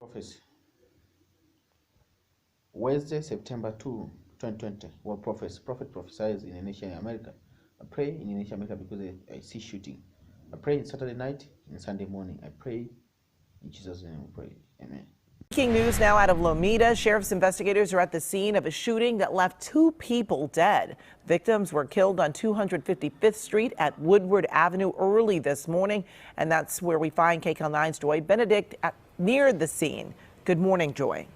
Prophecy. Wednesday, September 2, 2020. Well, prophet prophesies in a nation in America. I pray in a nation in America because I see shooting. I pray in Saturday night, in Sunday morning. I pray in Jesus' name. I pray. Amen. Breaking news now out of Lomita. Sheriff's investigators are at the scene of a shooting that left 2 people dead. Victims were killed on 255th Street at Woodward Avenue early this morning, and that's where we find KCAL 9's Joy Benedict near the scene. Good morning, Joy.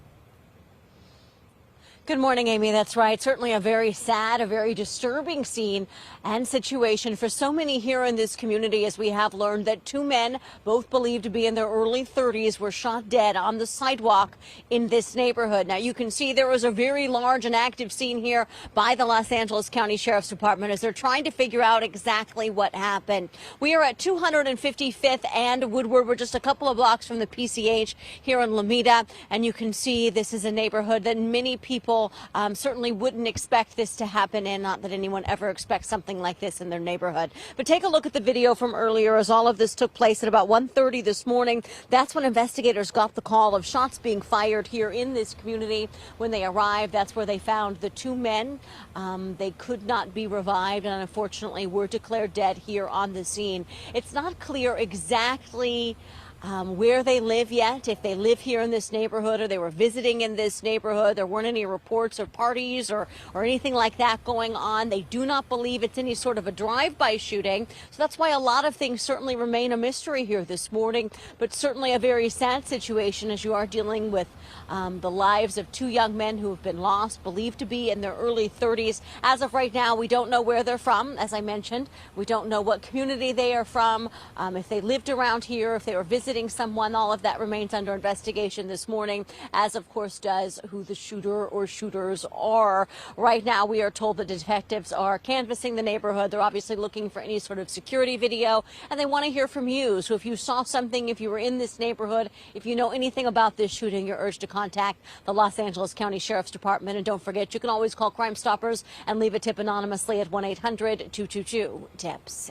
Good morning, Amy. That's right. Certainly a very sad, a very disturbing scene and situation for so many here in this community, as we have learned that 2 men, both believed to be in their early 30s, were shot dead on the sidewalk in this neighborhood. Now, you can see there was a very large and active scene here by the Los Angeles County Sheriff's Department as they're trying to figure out exactly what happened. We are at 255th and Woodward. We're just a couple of blocks from the PCH here in Lomita, and you can see this is a neighborhood that many people certainly wouldn't expect this to happen in. Not that anyone ever expects something like this in their neighborhood. But take a look at the video from earlier as all of this took place at about 1:30 this morning. That's when investigators got the call of shots being fired here in this community. When they arrived, that's where they found the 2 men. They could not be revived and unfortunately were declared dead here on the scene. It's not clear exactly where they live yet, if they live here in this neighborhood or they were visiting in this neighborhood. There weren't any reports of parties or anything like that going on. They do not believe it's any sort of a drive-by shooting. So that's why a lot of things certainly remain a mystery here this morning, but certainly a very sad situation as you are dealing with the lives of 2 young men who have been lost, believed to be in their early 30s. As of right now, we don't know where they're from. As I mentioned, we don't know what community they are from, if they lived around here, if they were visiting someone. All of that remains under investigation this morning, as of course does who the shooter or shooters are. Right now, we are told the detectives are canvassing the neighborhood. They're obviously looking for any sort of security video, and they want to hear from you. So if you saw something, if you were in this neighborhood, if you know anything about this shooting, you're urged to contact the Los Angeles County Sheriff's Department. And don't forget, you can always call Crime Stoppers and leave a tip anonymously at 1-800-222-TIPS.